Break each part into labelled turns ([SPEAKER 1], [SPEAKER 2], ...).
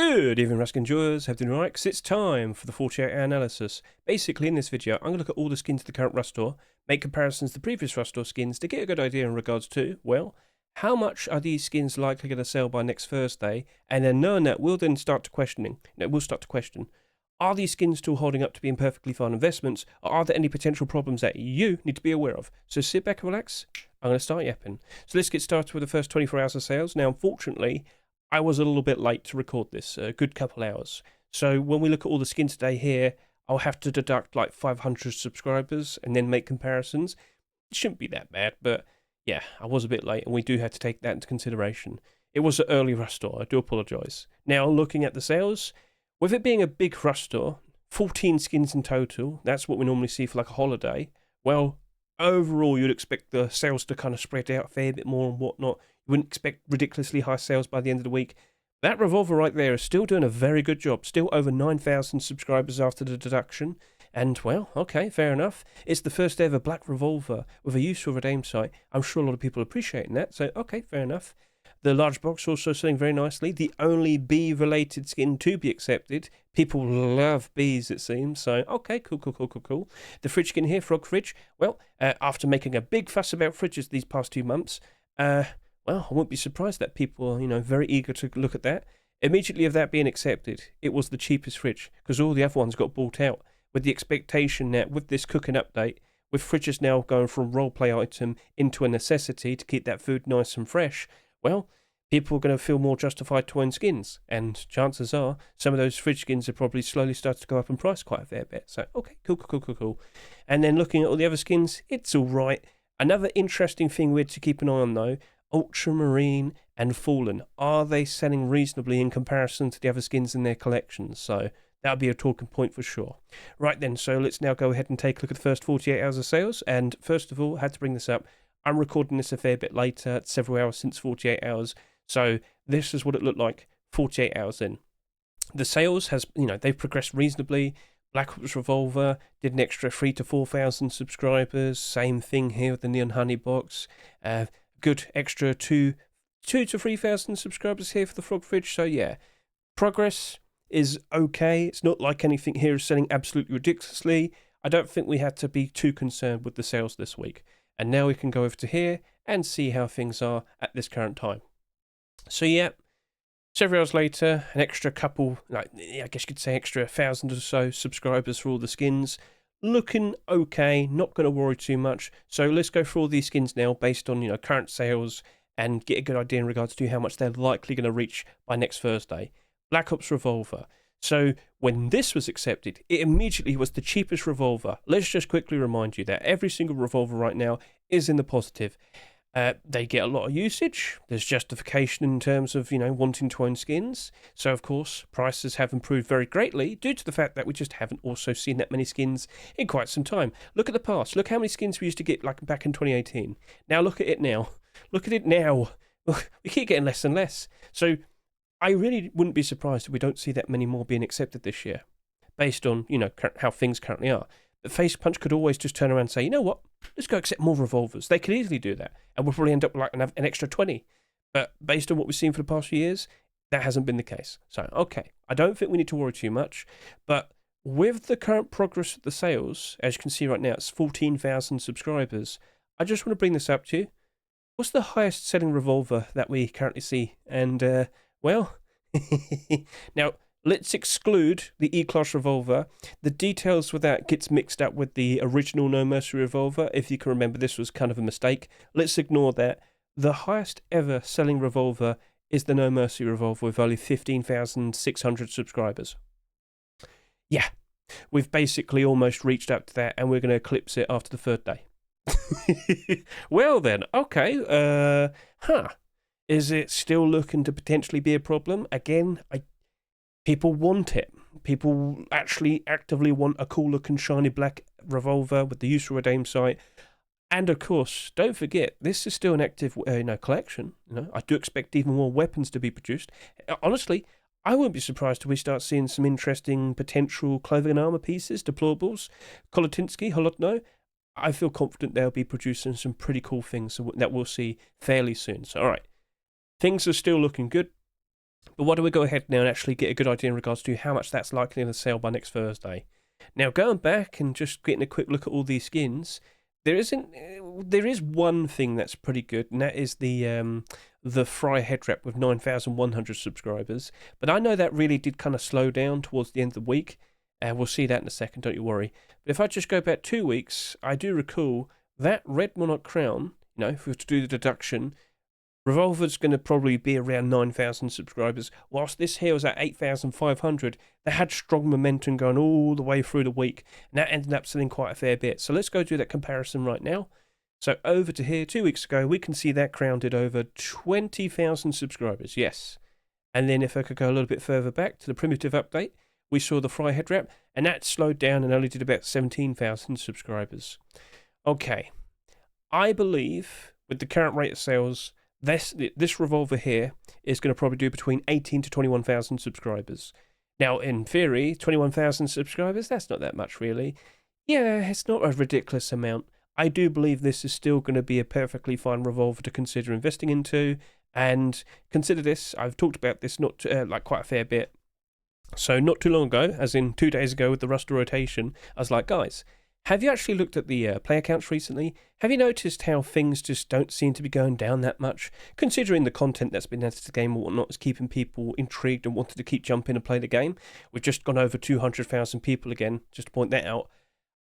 [SPEAKER 1] Good evening, Rusk enjoyers. Everything right? 'Cause it's time for the 48-hour analysis. Basically, in this video, I'm going to look at all the skins of the current Rust store, make comparisons to the previous Rust store skins to get a good idea in regards to, well, how much are these skins likely going to sell by next Thursday? And then knowing that, we'll start to question, are these skins still holding up to being perfectly fine investments, or are there any potential problems that you need to be aware of? So sit back and relax. I'm going to start yapping. So let's get started with the first 24 hours of sales. Now, unfortunately, I was a little bit late to record this, a good couple hours. So when we look at all the skins today here, I'll have to deduct like 500 subscribers and then make comparisons. It shouldn't be that bad, but yeah, I was a bit late and we do have to take that into consideration. It was an early Rust store, I do apologise. Now, looking at the sales, with it being a big Rust store, 14 skins in total, that's what we normally see for like a holiday. Well, overall, you'd expect the sales to kind of spread out a fair bit more and whatnot. You wouldn't expect ridiculously high sales by the end of the week. That Revolver right there is still doing a very good job. Still over 9,000 subscribers after the deduction. And, well, okay, fair enough. It's the first ever black Revolver with a useful redeem site. I'm sure a lot of people are appreciating that. So, okay, fair enough. The large box also selling very nicely. The only bee-related skin to be accepted. People love bees, it seems. So, okay, cool. The fridge skin here, Frog Fridge. Well, after making a big fuss about fridges these past 2 months, well, I wouldn't be surprised that people are, very eager to look at that. Immediately of that being accepted, it was the cheapest fridge because all the other ones got bought out with the expectation that with this cooking update, with fridges now going from roleplay item into a necessity to keep that food nice and fresh, well, people are going to feel more justified to own skins. And chances are some of those fridge skins are probably slowly started to go up in price quite a fair bit. So, okay, cool. And then looking at all the other skins, it's all right. Another interesting thing we had to keep an eye on, though, Ultramarine and Fallen, are they selling reasonably in comparison to the other skins in their collections? So that'll be a talking point for sure. Right then, so let's now go ahead and take a look at the first 48 hours of sales. And first of all, I had to bring this up. I'm recording this a fair bit later, several hours since 48 hours. So this is what it looked like 48 hours in. The sales has, they've progressed reasonably. Black Ops Revolver did an extra 3,000 to 4,000 subscribers. Same thing here with the Neon Honey box. Good extra 2,000 to 3,000 subscribers here for the Frog Fridge. So yeah, progress is okay. It's not like anything here is selling absolutely ridiculously. I don't think we had to be too concerned with the sales this week. And now we can go over to here and see how things are at this current time. So yeah, several hours later, an extra couple, I guess you could say extra 1,000 or so subscribers for all the skins. Looking okay, not going to worry too much. So let's go through all these skins now based on, current sales and get a good idea in regards to how much they're likely going to reach by next Thursday. Black Ops Revolver. So when this was accepted, it immediately was the cheapest revolver. Let's just quickly remind you that every single revolver right now is in the positive. They get a lot of usage. There's justification in terms of, wanting to own skins. So, of course, prices have improved very greatly due to the fact that we just haven't also seen that many skins in quite some time. Look at the past. Look how many skins we used to get like back in 2018. Now look at it now. Look at it now. We keep getting less and less. So I really wouldn't be surprised if we don't see that many more being accepted this year based on, how things currently are. But Face Punch could always just turn around and say, you know what, let's go accept more revolvers. They could easily do that. And we'll probably end up with like an extra 20. But based on what we've seen for the past few years, that hasn't been the case. So, okay, I don't think we need to worry too much. But with the current progress of the sales, as you can see right now, it's 14,000 subscribers. I just want to bring this up to you. What's the highest selling revolver that we currently see? And, well, now, let's exclude the E-Class Revolver. The details with that gets mixed up with the original No Mercy Revolver. If you can remember, this was kind of a mistake. Let's ignore that. The highest ever selling revolver is the No Mercy Revolver with only 15,600 subscribers. Yeah, we've basically almost reached up to that and we're going to eclipse it after the third day. Well then, okay. Is it still looking to potentially be a problem? Again, people want it. People actually actively want a cool looking shiny black revolver with the useful redeem site. And of course, don't forget, this is still an active collection. I do expect even more weapons to be produced. Honestly, I wouldn't be surprised if we start seeing some interesting potential clothing and armor pieces, deplorables. Kolotinsky, Holodno, I feel confident they'll be producing some pretty cool things that we'll see fairly soon. So, all right, things are still looking good. But why don't we go ahead now and actually get a good idea in regards to how much that's likely to sell by next Thursday. Now, going back and just getting a quick look at all these skins, there is one thing that's pretty good, and that is the Fry head wrap with 9,100 subscribers. But I know that really did kind of slow down towards the end of the week. We'll see that in a second, don't you worry. But if I just go back 2 weeks, I do recall that Red Monarch Crown, if we were to do the deduction, Revolver's going to probably be around 9,000 subscribers, whilst this here was at 8,500. They had strong momentum going all the way through the week, and that ended up selling quite a fair bit. So let's go do that comparison right now. So over to here, 2 weeks ago, we can see that Crown did over 20,000 subscribers, yes. And then if I could go a little bit further back to the primitive update, we saw the Fry head wrap, and that slowed down and only did about 17,000 subscribers. Okay, I believe with the current rate of sales, this Revolver here is going to probably do between 18 to 21,000 subscribers. Now, in theory, 21,000 subscribers, that's not that much really. Yeah, it's not a ridiculous amount. I do believe this is still going to be a perfectly fine Revolver to consider investing into. And consider this, I've talked about this quite a fair bit. So not too long ago, as in 2 days ago with the Ruster rotation, I was like, guys, have you actually looked at the player counts recently? Have you noticed how things just don't seem to be going down that much? Considering the content that's been added to the game and whatnot is keeping people intrigued and wanting to keep jumping and play the game. We've just gone over 200,000 people again, just to point that out.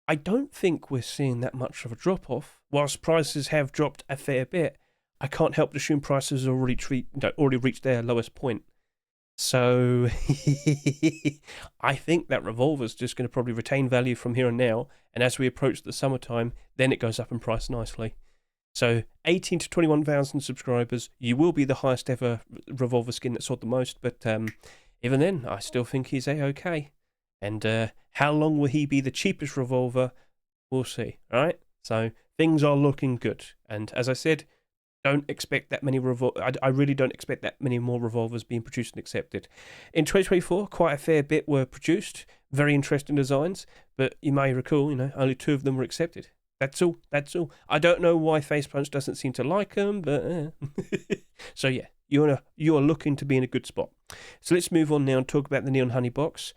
[SPEAKER 1] I don't think we're seeing that much of a drop-off. Whilst prices have dropped a fair bit, I can't help but assume prices have already reached their lowest point. So I think that Revolver's just going to probably retain value from here on now, and as we approach the summertime, then it goes up in price nicely. So 18 to 21,000 subscribers, you will be the highest ever Revolver skin that sold the most, but even then, I still think he's A-okay. And how long will he be the cheapest Revolver? We'll see, alright? So things are looking good, and as I said, don't expect that many I really don't expect that many more Revolvers being produced and accepted. In 2024, quite a fair bit were produced, very interesting designs, but you may recall, only 2 of them were accepted. That's all. I don't know why Facepunch doesn't seem to like them, but so yeah, you are looking to be in a good spot. So let's move on now and talk about the Neon Honey box.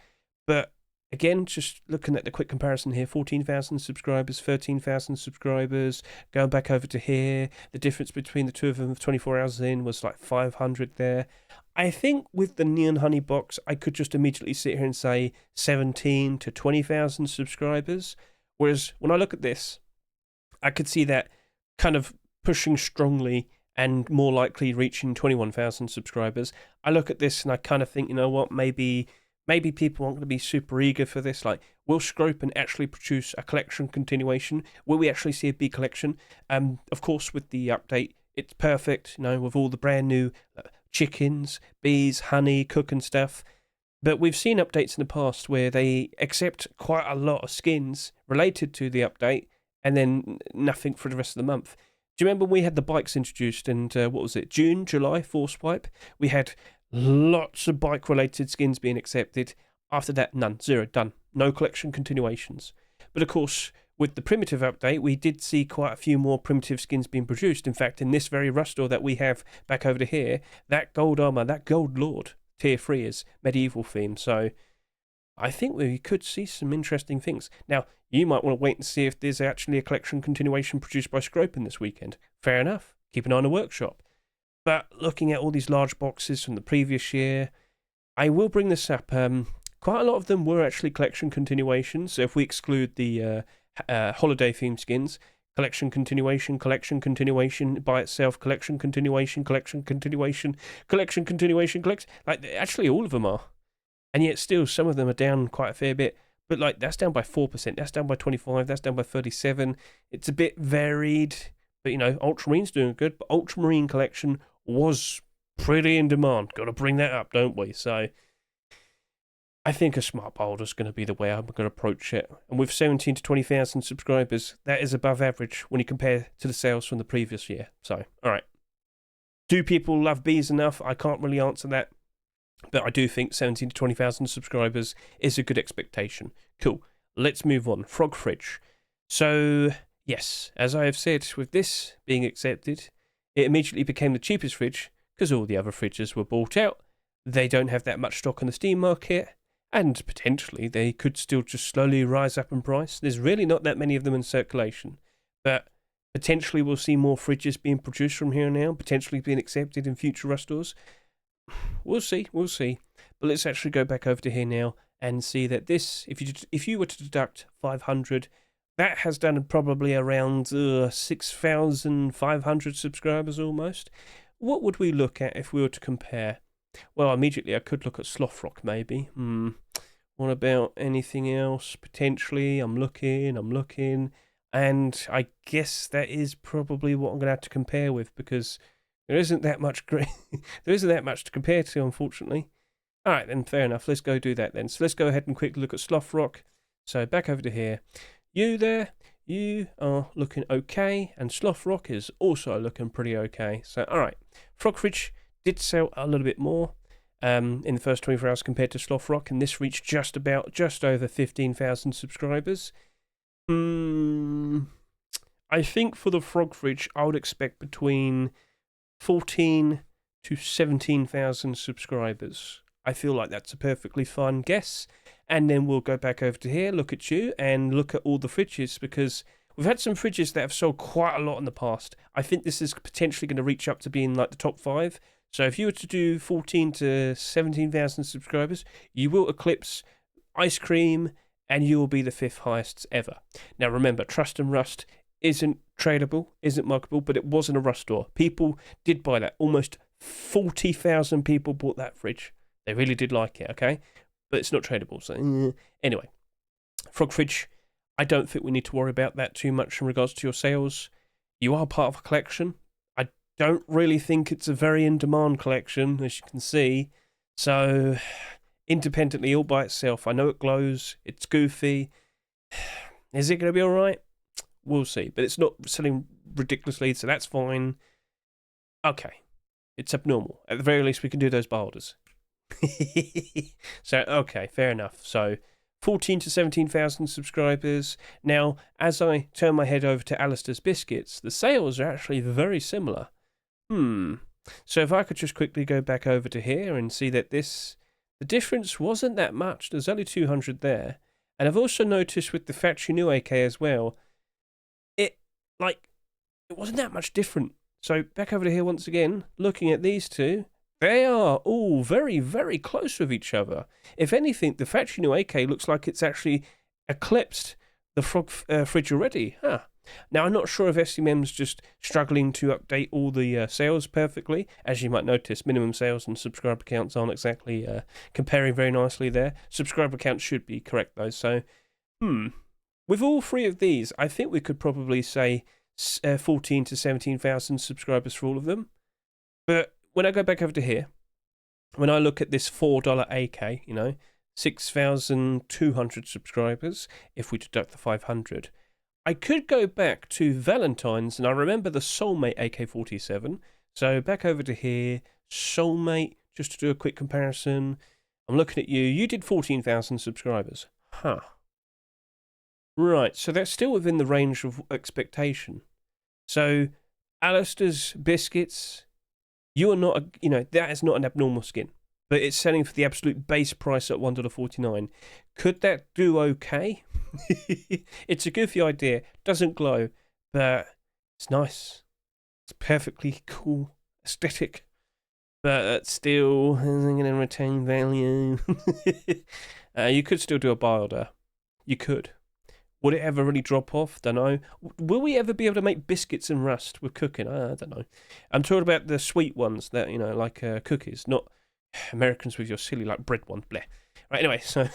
[SPEAKER 1] But again, just looking at the quick comparison here, 14,000 subscribers, 13,000 subscribers, going back over to here, the difference between the two of them 24 hours in was like 500 there. I think with the Neon Honey box, I could just immediately sit here and say 17 to 20,000 subscribers. Whereas when I look at this, I could see that kind of pushing strongly and more likely reaching 21,000 subscribers. I look at this and I kind of think, you know what, maybe people aren't going to be super eager for this. Like, will Scropen actually produce a collection continuation? Will we actually see a big collection? Of course, with the update, it's perfect, with all the brand new chickens, bees, honey, cooking stuff. But we've seen updates in the past where they accept quite a lot of skins related to the update and then nothing for the rest of the month. Do you remember we had the bikes introduced and what was it, June, July, Force Wipe? We had lots of bike-related skins being accepted. After that, none. 0. Done. No collection continuations. But of course, with the primitive update, we did see quite a few more primitive skins being produced. In fact, in this very Rustor that we have back over to here, that gold armor, that gold lord, tier 3 is medieval theme. So I think we could see some interesting things. Now, you might want to wait and see if there's actually a collection continuation produced by Scropen this weekend. Fair enough. Keep an eye on the workshop. But looking at all these large boxes from the previous year, I will bring this up. Quite a lot of them were actually collection continuations. So if we exclude the holiday theme skins, collection continuation by itself, collection continuation, like actually all of them are. And yet still some of them are down quite a fair bit. But like that's down by 4%, that's down by 25%, that's down by 37%. It's a bit varied. But Ultramarine's doing good, but Ultramarine collection was pretty in demand. Got to bring that up, don't we? So I think a smart boulder's going to be the way I'm going to approach it. And with 17 to 20,000 subscribers, that is above average when you compare to the sales from the previous year. So, all right. Do people love bees enough? I can't really answer that. But I do think 17 to 20,000 subscribers is a good expectation. Cool. Let's move on. Frog Fridge. So yes, as I have said, with this being accepted, it immediately became the cheapest fridge because all the other fridges were bought out. They don't have that much stock on the Steam market, and potentially they could still just slowly rise up in price. There's really not that many of them in circulation, but potentially we'll see more fridges being produced from here on out, potentially being accepted in future Rust stores. We'll see. But let's actually go back over to here now and see that this, if you were to deduct 500, that has done probably around 6,500 subscribers almost. What would we look at if we were to compare? Well, immediately I could look at Slothrock maybe. What about anything else? Potentially, I'm looking. And I guess that is probably what I'm going to have to compare with, because there isn't that much there isn't that much to compare to, unfortunately. All right, then, fair enough. Let's go do that then. So let's go ahead and quickly look at Slothrock. So back over to here. You there, you are looking okay, and Slothrock is also looking pretty okay. So, all right, Frogfridge did sell a little bit more in the first 24 hours compared to Slothrock, and this reached just over 15,000 subscribers. I think for the Frogfridge, I would expect between 14 to 17,000 subscribers. I feel like that's a perfectly fine guess. And then we'll go back over to here, look at you, and look at all the fridges, because we've had some fridges that have sold quite a lot in the past. I think this is potentially going to reach up to being like the top 5. So if you were to do 14 to 17,000 subscribers, you will eclipse Ice Cream, and you will be the 5th highest ever. Now remember, Trust and Rust isn't tradable, isn't marketable, but it wasn't a Rust store. People did buy that. Almost 40,000 people bought that fridge. They really did like it, okay? But it's not tradable. So anyway, Frogfridge, I don't think we need to worry about that too much in regards to your sales. You are part of a collection. I don't really think it's a very in-demand collection, as you can see. So independently, all by itself, I know it glows. It's goofy. Is it going to be all right? We'll see. But it's not selling ridiculously, so that's fine. Okay. It's abnormal. At the very least, we can do those boulders. So, okay, fair enough. So, 14 to 17,000 subscribers. Now, as I turn my head over to Alistair's Biscuits, the sales are actually very similar. So if I could just quickly go back over to here and see that the difference wasn't that much. There's only 200 there. And I've also noticed with the Factory New AK as well, it wasn't that much different. So back over to here once again, looking at these two, they are all very, very close with each other. If anything, the Factory New AK looks like it's actually eclipsed the Frog fridge already. Now, I'm not sure if SMM's just struggling to update all the sales perfectly. As you might notice, minimum sales and subscriber counts aren't exactly comparing very nicely there. Subscriber counts should be correct, though. So, with all three of these, I think we could probably say 14 to 17,000 subscribers for all of them. But when I go back over to here, when I look at this $4 AK, 6,200 subscribers, if we deduct the 500, I could go back to Valentine's, and I remember the Soulmate AK-47. So back over to here, Soulmate, just to do a quick comparison. I'm looking at you. You did 14,000 subscribers. Right, so that's still within the range of expectation. So, Alistair's Biscuits, you are not, that is not an abnormal skin. But it's selling for the absolute base price at $1.49. Could that do okay? It's a goofy idea. Doesn't glow, but it's nice. It's perfectly cool aesthetic. But still isn't going to retain value. You could still do a builder. You could. Would it ever really drop off? Don't know. Will we ever be able to make biscuits and Rust with cooking? I don't know. I'm talking about the sweet ones that, like cookies, not Americans with your silly, bread one. Bleh. Right, anyway, so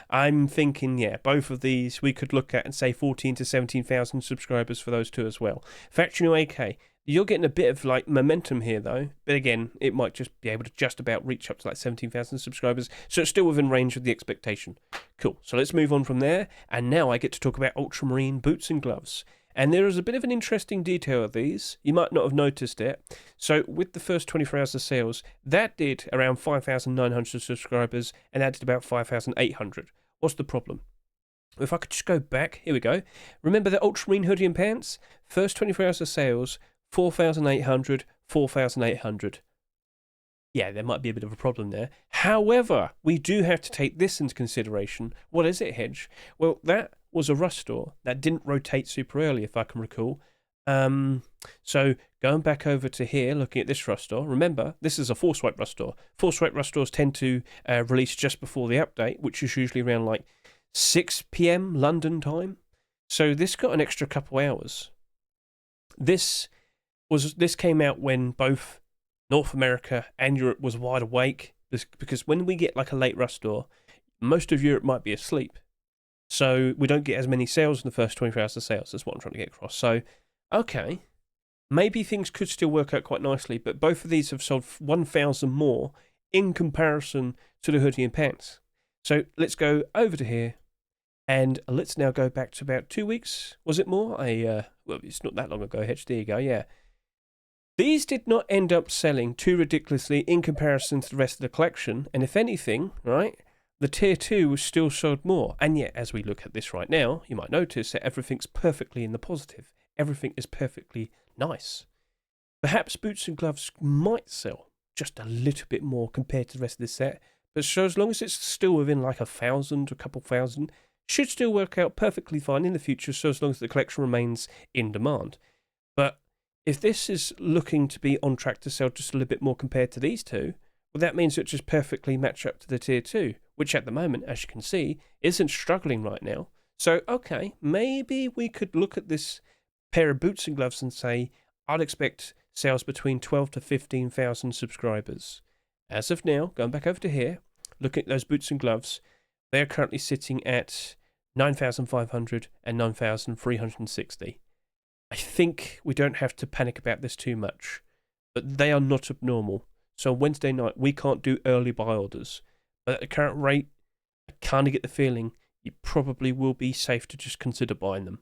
[SPEAKER 1] I'm thinking, both of these we could look at and say 14 to 17,000 subscribers for those two as well. Factory New AK, you're getting a bit of momentum here though, but again, it might just be able to just about reach up to 17,000 subscribers, so it's still within range of the expectation. Cool, so let's move on from there, and now I get to talk about Ultramarine Boots and Gloves. And there is a bit of an interesting detail of these. You might not have noticed it. So with the first 24 hours of sales, that did around 5,900 subscribers, and that did about 5,800. What's the problem? If I could just go back, here we go. Remember the Ultramarine hoodie and pants? First 24 hours of sales, 4,800, 4,800. yeah, there might be a bit of a problem there. However, we do have to take this into consideration. What is it, Hedge? Well, that was a rust store that didn't rotate super early, if I can recall. So going back over to here, looking at this rust store, remember, this is a force wipe rust store. Force wipe rust stores tend to release just before the update, which is usually around like 6 p.m. London time. So this got an extra couple hours. This came out when both North America and Europe was wide awake, because when we get like a late rust store, most of Europe might be asleep. So we don't get as many sales in the first 24 hours of sales. That's what I'm trying to get across. So, okay, maybe things could still work out quite nicely, but both of these have sold 1,000 more in comparison to the hoodie and pants. So let's go over to here, and let's now go back to about 2 weeks. Was it more? Well, it's not that long ago, Hedge. There you go, yeah. These did not end up selling too ridiculously in comparison to the rest of the collection, and if anything, right, the tier 2 was still sold more. And yet, as we look at this right now, you might notice that everything's perfectly in the positive. Everything is perfectly nice. Perhaps boots and gloves might sell just a little bit more compared to the rest of this set, but so as long as it's still within like 1,000, a couple thousand, should still work out perfectly fine in the future, so as long as the collection remains in demand. But if this is looking to be on track to sell just a little bit more compared to these two, well, that means it just perfectly match up to the tier 2, which at the moment, as you can see, isn't struggling right now. So, okay, maybe we could look at this pair of boots and gloves and say, I'd expect sales between 12 to 15,000 subscribers. As of now, going back over to here, looking at those boots and gloves, they are currently sitting at 9,500 and 9,360. I think we don't have to panic about this too much, but they are not abnormal. So Wednesday night, we can't do early buy orders. But at the current rate, I kind of get the feeling you probably will be safe to just consider buying them.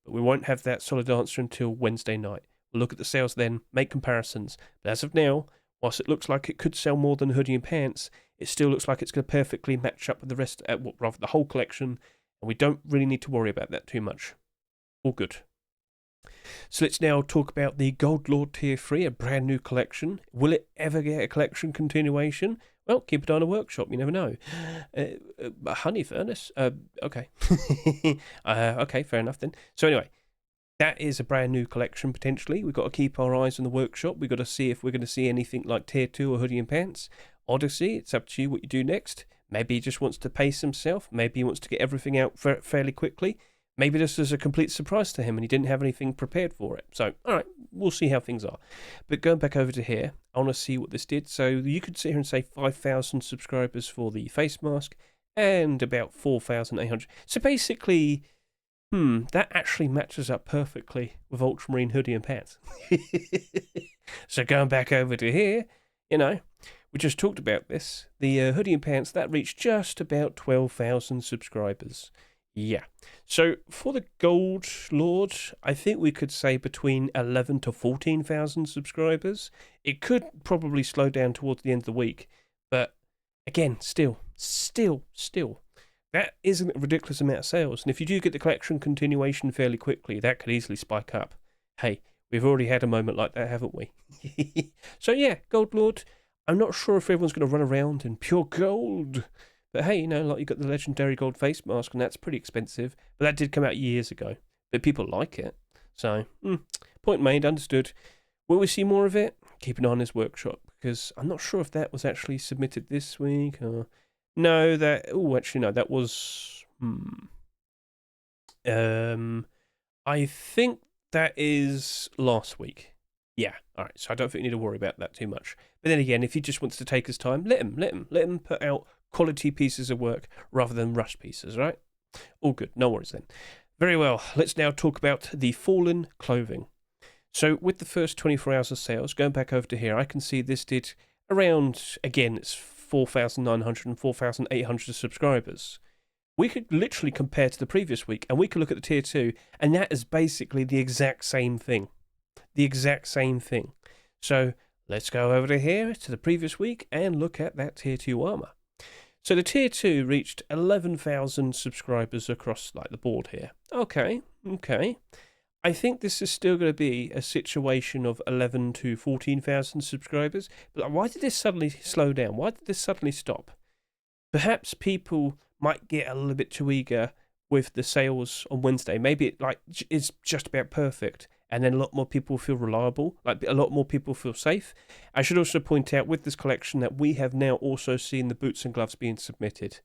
[SPEAKER 1] But we won't have that solid answer until Wednesday night. We'll look at the sales then, make comparisons. But as of now, whilst it looks like it could sell more than hoodie and pants, it still looks like it's going to perfectly match up with the rest, rather the whole collection. And we don't really need to worry about that too much. All good. So let's now talk about the Gold Lord Tier 3, a brand new collection. Will it ever get a collection continuation? Well, keep it on a workshop, you never know. A honey furnace? Okay. Okay, fair enough then. So anyway, that is a brand new collection potentially. We've got to keep our eyes on the workshop. We've got to see if we're going to see anything like Tier 2 or hoodie and pants. Odyssey, it's up to you what you do next. Maybe he just wants to pace himself. Maybe he wants to get everything out fairly quickly. Maybe this is a complete surprise to him and he didn't have anything prepared for it. So, all right, we'll see how things are. But going back over to here, I want to see what this did. So you could sit here and say 5,000 subscribers for the face mask and about 4,800. So basically, that actually matches up perfectly with Ultramarine hoodie and pants. So going back over to here, you know, we just talked about this. The hoodie and pants, that reached just about 12,000 subscribers. Yeah. So for the Gold Lord, I think we could say between 11 to 14,000 subscribers. It could probably slow down towards the end of the week. But again, still, that isn't a ridiculous amount of sales. And if you do get the collection continuation fairly quickly, that could easily spike up. Hey, we've already had a moment like that, haven't we? So yeah, Gold Lord, I'm not sure if everyone's going to run around in pure gold. But hey, you know, like you got the legendary gold face mask, and that's pretty expensive. But that did come out years ago. But people like it. So, point made, understood. Will we see more of it? Keep an eye on his workshop, because I'm not sure if that was actually submitted this week. Or... No, that... Oh, actually, no, that was... I think that is last week. Yeah, all right. So I don't think we need to worry about that too much. But then again, if he just wants to take his time, let him put out quality pieces of work rather than rush pieces, right? All good, no worries then. Very well, let's now talk about the Fallen clothing. So with the first 24 hours of sales, going back over to here, I can see this did around, again, it's 4,900 and 4,800 subscribers. We could literally compare to the previous week, and we could look at the tier 2, and that is basically the exact same thing. The exact same thing. So let's go over to here, to the previous week, and look at that tier 2 armor. So the tier 2 reached 11,000 subscribers across like the board here. Okay. I think this is still going to be a situation of 11 to 14,000 subscribers. But why did this suddenly slow down? Why did this suddenly stop? Perhaps people might get a little bit too eager with the sales on Wednesday. Maybe it is just about perfect, and then a lot more people feel reliable, like a lot more people feel safe. I should also point out with this collection that we have now also seen the boots and gloves being submitted.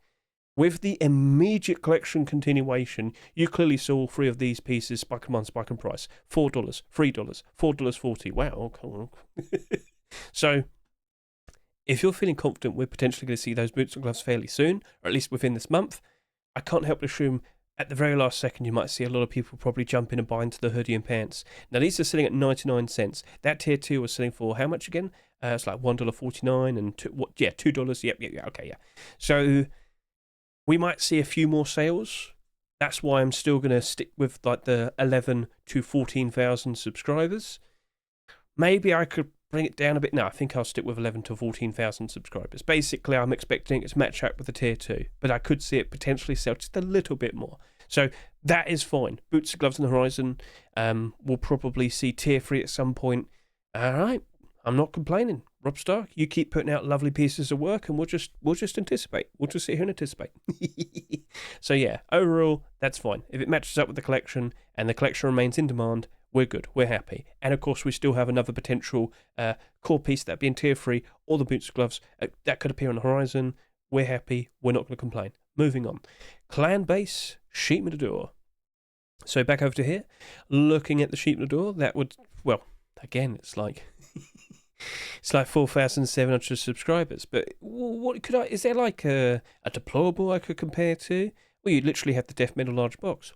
[SPEAKER 1] With the immediate collection continuation, you clearly saw all three of these pieces spike in one, spike in price. $4, $3, $4.40. Wow, okay. So, if you're feeling confident we're potentially going to see those boots and gloves fairly soon, or at least within this month, I can't help but assume at the very last second you might see a lot of people probably jump in and buy into the hoodie and pants. Now, these are selling at 99 cents. That tier 2 was selling for how much again? It's like $1.49 and $2. Yep, okay, yeah. So we might see a few more sales. That's why I'm still going to stick with like the 11 to 14,000 subscribers. Maybe I could bring it down a bit. No, I think I'll stick with 11 to 14,000 subscribers. Basically, I'm expecting it to match up with the tier 2, but I could see it potentially sell just a little bit more. So that is fine. Boots and gloves on the horizon. We'll probably see tier 3 at some point. All right, I'm not complaining. Rob Stark, you keep putting out lovely pieces of work, and we'll just anticipate. We'll just sit here and anticipate. So yeah, overall, that's fine. If it matches up with the collection and the collection remains in demand, we're good. We're happy. And of course, we still have another potential core piece, that being tier 3, or the boots and gloves that could appear on the horizon. We're happy. We're not going to complain. Moving on. Clan base, sheep in the door. So back over to here, looking at the sheep in the door, that would, well, again, it's like 4,700 subscribers. But what could is there like a deployable I could compare to? Well, you literally have the death metal large box.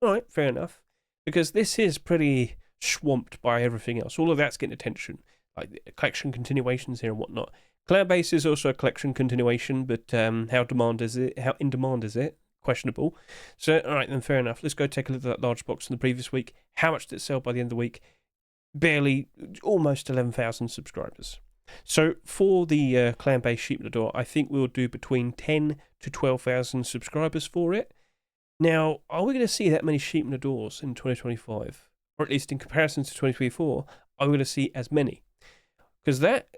[SPEAKER 1] All right, fair enough. Because this is pretty swamped by everything else. All of that's getting attention, like collection continuations here and whatnot. Clan base is also a collection continuation, but how in demand is it? Questionable. So, all right, then fair enough. Let's go take a look at that large box from the previous week. How much did it sell by the end of the week? Barely, almost 11,000 subscribers. So for the clan base sheep in the door, I think we'll do between 10 to 12,000 subscribers for it. Now, are we going to see that many sheep in the doors in 2025? Or at least in comparison to 2024, are we going to see as many? Because that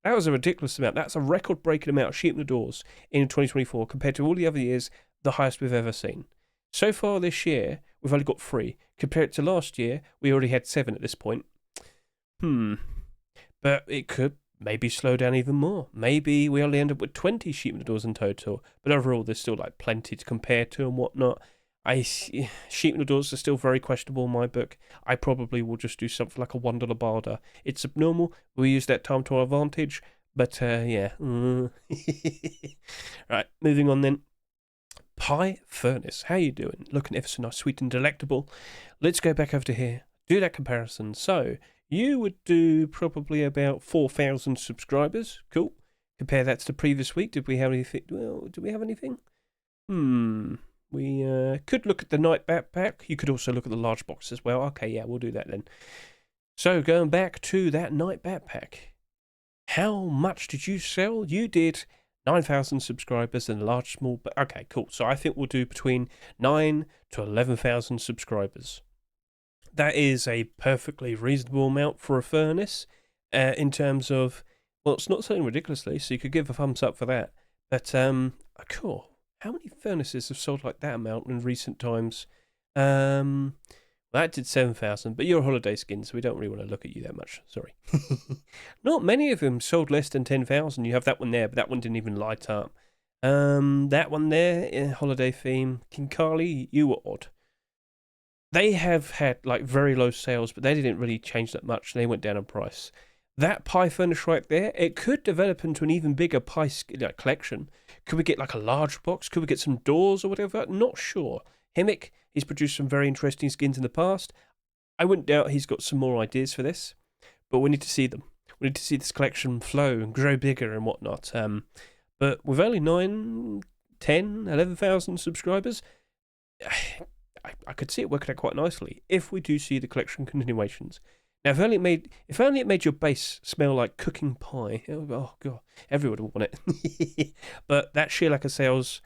[SPEAKER 1] was a ridiculous amount. That's a record-breaking amount of sheep in the doors in 2024 compared to all the other years, the highest we've ever seen. So far this year, we've only got 3. Compared to last year, we already had 7 at this point. But it could maybe slow down even more. Maybe we only end up with 20 sheep in the doors in total. But overall, there's still like plenty to compare to and whatnot. Sheep in the doors are still very questionable in my book. I probably will just do something like a $1 barter. It's abnormal. We'll use that time to our advantage. But yeah. Right, moving on then. Pie Furnace. How you doing? Looking ever so nice, sweet and delectable. Let's go back over to here. Do that comparison. So you would do probably about 4,000 subscribers. Cool. Compare that to the previous week. Did we have anything? Well, do we have anything? We could look at the night backpack. You could also look at the large box as well. Okay, yeah, we'll do that then. So going back to that night backpack. How much did you sell? You did 9,000 subscribers and a large, small... Okay, cool. So I think we'll do between 9 to 11,000 subscribers. That is a perfectly reasonable amount for a furnace in terms of... Well, it's not something ridiculously, so you could give a thumbs up for that. But, cool. How many furnaces have sold like that amount in recent times? That did 7,000, but you're a holiday skin, so we don't really want to look at you that much. Sorry. Not many of them sold less than 10,000. You have that one there, but that one didn't even light up. That one there, holiday theme. Kinkali, you were odd. They have had like very low sales, but they didn't really change that much. They went down in price. That pie furnace right there, it could develop into an even bigger pie collection. Could we get like a large box? Could we get some doors or whatever? Not sure. Himmick, he's produced some very interesting skins in the past. I wouldn't doubt he's got some more ideas for this, but we need to see them. We need to see this collection flow and grow bigger and whatnot. But with only 9, 10, 11,000 subscribers, I could see it working out quite nicely if we do see the collection continuations. Now, if only it made your base smell like cooking pie. Oh god, everyone would want it. But that sheer lack of sales,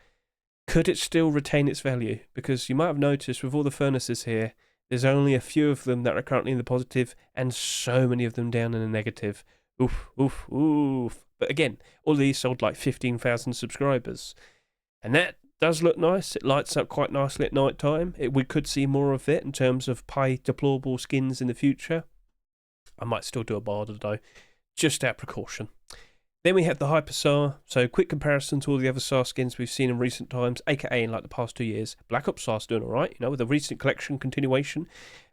[SPEAKER 1] could it still retain its value? Because you might have noticed with all the furnaces here, There's only a few of them that are currently in the positive, and so many of them down in the negative. Oof, oof, oof. But again, all these sold like 15,000 subscribers. And that does look nice. It lights up quite nicely at night time. We could see more of it in terms of pie deplorable skins in the future. I might still do a barter though, just out of precaution. Then we have the Hyper SAR, so quick comparison to all the other SAR skins we've seen in recent times, aka in like the past 2 years. Black Ops SAR's doing alright, with the recent collection continuation.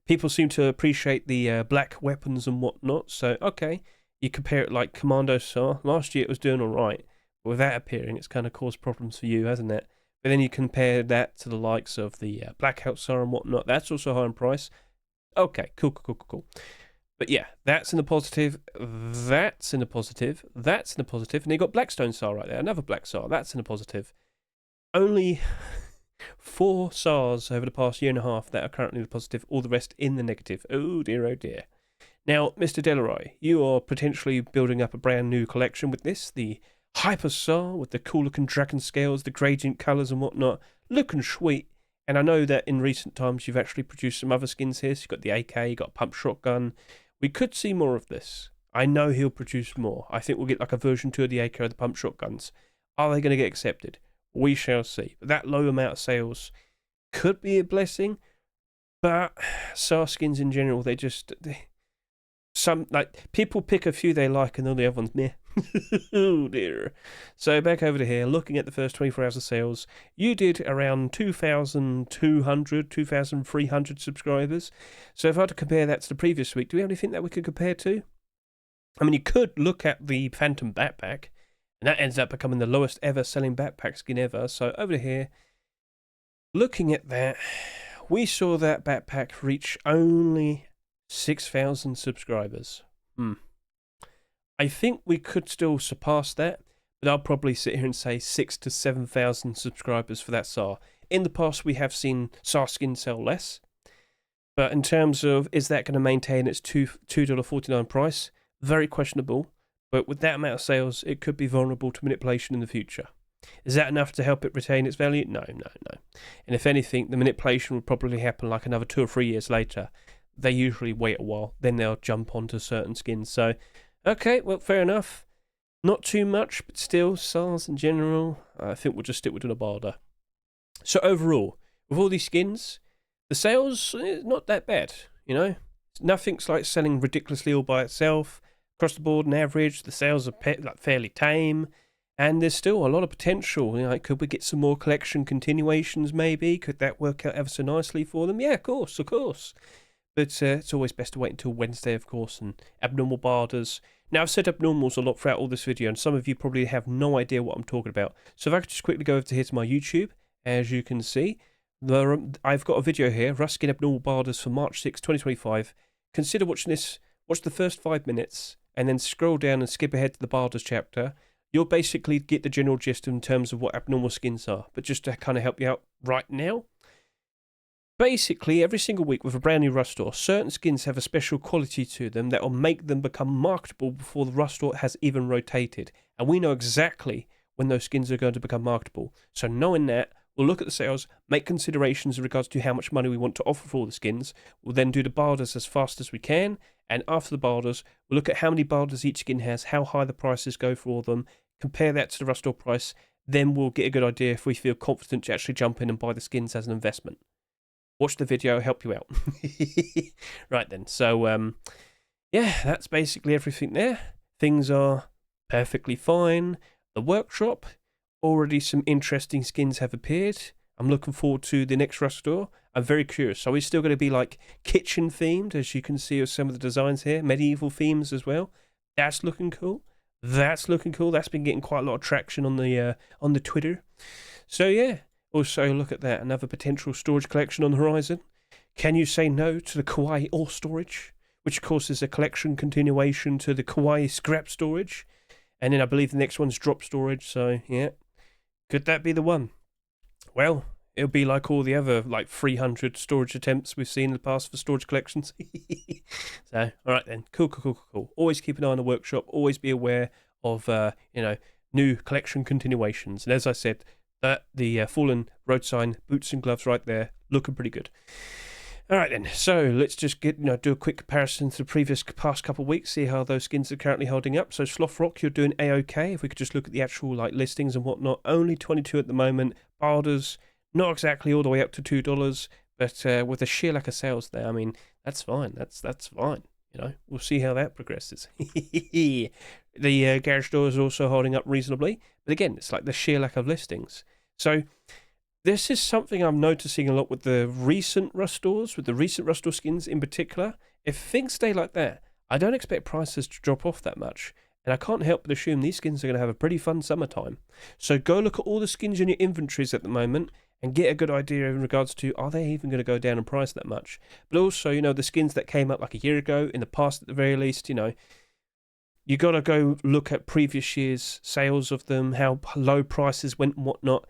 [SPEAKER 1] People seem to appreciate the black weapons and whatnot, so okay, you compare it like Commando SAR. Last year it was doing alright, but with that appearing, it's kind of caused problems for you, hasn't it? But then you compare that to the likes of the Blackout SAR and whatnot, that's also high in price. Okay, cool. But yeah, that's in the positive, that's in the positive, that's in the positive, and you got Blackstone SAR right there, another Black SAR, that's in the positive. Only 4 SARs over the past year and a half that are currently in the positive, all the rest in the negative. Oh dear, oh dear. Now, Mr. Delaroy, you are potentially building up a brand new collection with this, the Hyper SAR with the cool looking dragon scales, the gradient colours and whatnot, looking sweet. And I know that in recent times you've actually produced some other skins here, so you've got the AK, you've got a pump shotgun. We could see more of this. I know he'll produce more. I think we'll get like a version 2 of the AK or the pump shotguns. Are they going to get accepted? We shall see. But that low amount of sales could be a blessing, but SAR skins in general, people pick a few they like and all the other ones meh. Oh dear. So back over to here, looking at the first 24 hours of sales, you did around 2,200, 2,300 subscribers. So if I had to compare that to the previous week, do we have anything that we could compare to? I mean, you could look at the Phantom backpack, and that ends up becoming the lowest ever selling backpack skin ever. So over to here, looking at that, we saw that backpack reach only 6,000 subscribers. I think we could still surpass that, but I'll probably sit here and say 6,000 to 7,000 subscribers for that SAR. In the past, we have seen SAR skins sell less, but in terms of is that going to maintain its $2.49 price, very questionable. But with that amount of sales, it could be vulnerable to manipulation in the future. Is that enough to help it retain its value? No. And if anything, the manipulation would probably happen like another 2 or 3 years later. They usually wait a while, then they'll jump onto certain skins. So, okay, well, fair enough. Not too much, but still, SARs in general, I think we'll just stick with Unabarda. So overall, with all these skins, the sales not that bad, Nothing's like selling ridiculously all by itself. Across the board, on average, the sales are fairly tame, and there's still a lot of potential. Could we get some more collection continuations? Maybe could that work out ever so nicely for them? Yeah, of course. But it's always best to wait until Wednesday, of course, and abnormal barders. Now, I've said abnormals a lot throughout all this video, and some of you probably have no idea what I'm talking about. So if I could just quickly go over to here to my YouTube, as you can see, I've got a video here, Ruskin Abnormal Barders for March 6, 2025. Consider watching this, watch the first 5 minutes, and then scroll down and skip ahead to the Barders chapter. You'll basically get the general gist in terms of what abnormal skins are, but just to kind of help you out right now. Basically, every single week with a brand new Rustor, certain skins have a special quality to them that will make them become marketable before the Rustor has even rotated. And we know exactly when those skins are going to become marketable. So knowing that, we'll look at the sales, make considerations in regards to how much money we want to offer for all the skins. We'll then do the barders as fast as we can. And after the barders, we'll look at how many barders each skin has, how high the prices go for them, compare that to the Rustor price. Then we'll get a good idea if we feel confident to actually jump in and buy the skins as an investment. Watch the video, help you out. Right then, so yeah, that's basically everything there. Things are perfectly fine. The workshop, already some interesting skins have appeared. I'm looking forward to the next Rustor. I'm very curious. Are we still going to be like kitchen themed, as you can see with some of the designs here? Medieval themes as well. That's looking cool. That's been getting quite a lot of traction on the Twitter. So yeah. Also, look at that, another potential storage collection on the horizon. Can you say no to the Kawaii Ore Storage, which of course is a collection continuation to the Kawaii Scrap Storage? And then I believe the next one's Drop Storage, so yeah. Could that be the one? Well, it'll be like all the other 300 storage attempts we've seen in the past for storage collections. So, alright then, cool. Always keep an eye on the workshop, always be aware of, new collection continuations. And as I said, the Fallen Road Sign Boots and Gloves right there, looking pretty good. All right then, so let's just do a quick comparison to the past couple of weeks, see how those skins are currently holding up. So Sloth Rock, you're doing A-OK. If we could just look at the actual listings and whatnot, only 22 at the moment. Barders, not exactly all the way up to $2, but with a sheer lack of sales there, I mean, that's fine. That's fine. We'll see how that progresses. The garage door is also holding up reasonably, but again, it's like the sheer lack of listings. So this is something I'm noticing a lot with the recent Rust doors, with the recent Rust door skins in particular. If things stay like that, I don't expect prices to drop off that much. And I can't help but assume these skins are going to have a pretty fun summertime. So go look at all the skins in your inventories at the moment and get a good idea in regards to, are they even going to go down in price that much? But also, the skins that came up like a year ago, in the past at the very least, you got to go look at previous year's sales of them, how low prices went and whatnot.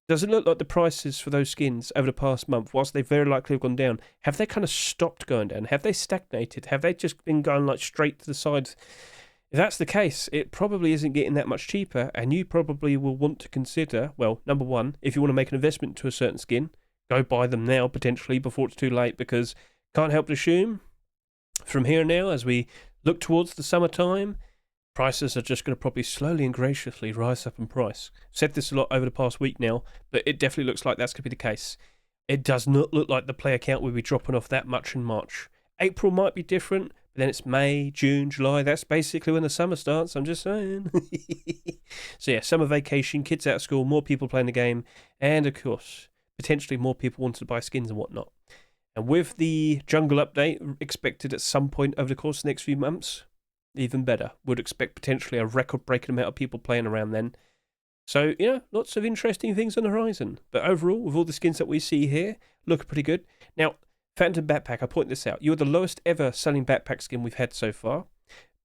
[SPEAKER 1] Does it look like the prices for those skins over the past month, whilst they very likely have gone down, have they kind of stopped going down? Have they stagnated? Have they just been going straight to the side? If that's the case, it probably isn't getting that much cheaper, and you probably will want to consider, well, number one, if you want to make an investment into a certain skin, go buy them now, potentially, before it's too late, because can't help but assume, from here now, as we look towards the summertime, prices are just going to probably slowly and graciously rise up in price. I've said this a lot over the past week now, but it definitely looks like that's going to be the case. It does not look like the player count will be dropping off that much in March. April might be different, but then it's May, June, July. That's basically when the summer starts, I'm just saying. So yeah, summer vacation, kids out of school, more people playing the game, and of course, potentially more people wanting to buy skins and whatnot. And with the jungle update expected at some point over the course of the next few months, even better. Would expect potentially a record-breaking amount of people playing around then. So, lots of interesting things on the horizon. But overall, with all the skins that we see here, look pretty good. Now, Phantom Backpack, I point this out. You're the lowest ever selling backpack skin we've had so far.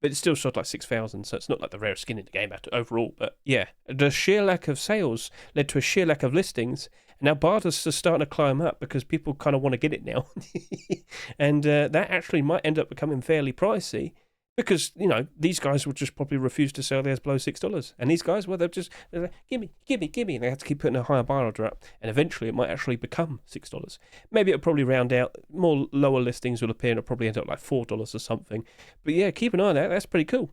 [SPEAKER 1] But it's still sold like 6,000, so it's not like the rarest skin in the game overall. But yeah, the sheer lack of sales led to a sheer lack of listings. And now Barter's is starting to climb up because people kind of want to get it now. And that actually might end up becoming fairly pricey. Because, these guys would just probably refuse to sell theirs below $6. And these guys, well, they're like, gimme. And they have to keep putting a higher buy order up. And eventually it might actually become $6. Maybe it'll probably round out. More lower listings will appear and it'll probably end up like $4 or something. But yeah, keep an eye on that. That's pretty cool.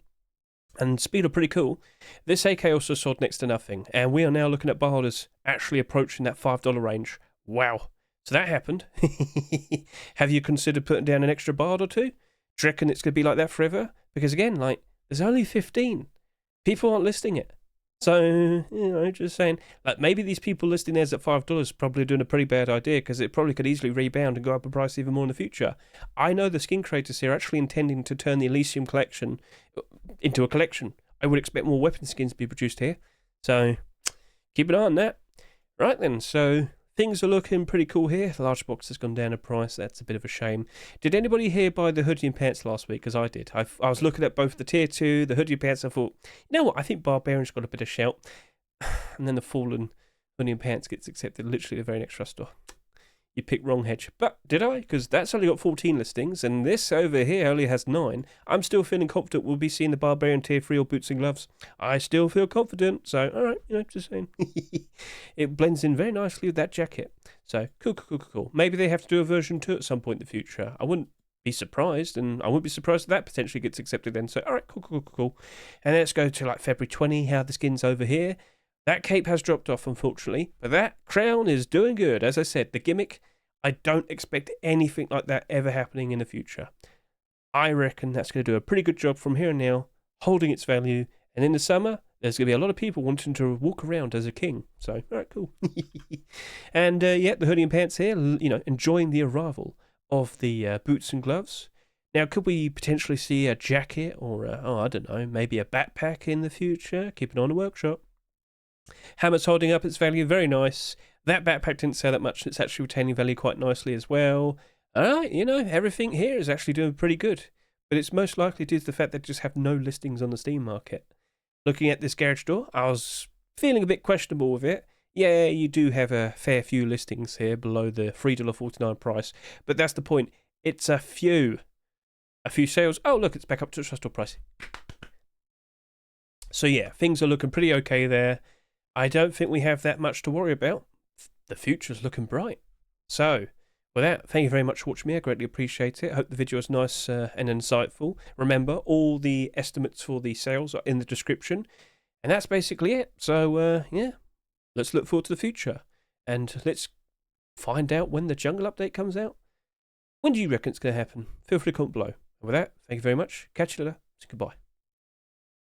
[SPEAKER 1] And speed are pretty cool. This AK also sold next to nothing. And we are now looking at buy orders actually approaching that $5 range. Wow. So that happened. Have you considered putting down an extra buy order or two? Do you reckon it's going to be like that forever? Because again, there's only 15. People aren't listing it. So, just saying, maybe these people listing theirs at $5 probably doing a pretty bad idea because it probably could easily rebound and go up in price even more in the future. I know the skin creators here are actually intending to turn the Elysium collection into a collection. I would expect more weapon skins to be produced here. So, keep an eye on that. Right then, so things are looking pretty cool here. The large box has gone down in price. That's a bit of a shame. Did anybody here buy the hoodie and pants last week? Because I did. I was looking at both the tier 2, the hoodie and pants. I thought, you know what? I think Barbarian's got a bit of shout. And then the Fallen hoodie and pants gets accepted literally the very next Rust store. You picked wrong, Hedge. But did I? Because that's only got 14 listings, and this over here only has 9. I'm still feeling confident we'll be seeing the Barbarian tier 3 or boots and gloves. I still feel confident, so alright, just saying. It blends in very nicely with that jacket. So, cool. Maybe they have to do a version 2 at some point in the future. I wouldn't be surprised, and I wouldn't be surprised if that potentially gets accepted then. So, alright, cool. And let's go to February 20, how the skin's over here. That cape has dropped off, unfortunately, but that crown is doing good. As I said, the gimmick, I don't expect anything like that ever happening in the future. I reckon that's going to do a pretty good job from here and now, holding its value, and in the summer, there's going to be a lot of people wanting to walk around as a king. So, all right, cool. And, the hoodie and pants here, enjoying the arrival of the boots and gloves. Now, could we potentially see a jacket or, I don't know, maybe a backpack in the future? Keep it on the workshop. Hammer's holding up its value, very nice. That backpack didn't sell that much, it's actually retaining value quite nicely as well. Alright, everything here is actually doing pretty good. But it's most likely due to the fact that they just have no listings on the Steam market. Looking at this garage door, I was feeling a bit questionable with it. Yeah, you do have a fair few listings here below the $3.49 price. But that's the point. It's a few. A few sales. Oh, look, it's back up to its Rust store price. So yeah, things are looking pretty okay there. I don't think we have that much to worry about. The future's looking bright. So, With that, thank you very much for watching me. I greatly appreciate it. I hope the video was nice and insightful. Remember, all the estimates for the sales are in the description. And that's basically it. So, yeah, let's look forward to the future. And let's find out when the jungle update comes out. When do you reckon it's going to happen? Feel free to comment below. And with that, thank you very much. Catch you later. Goodbye.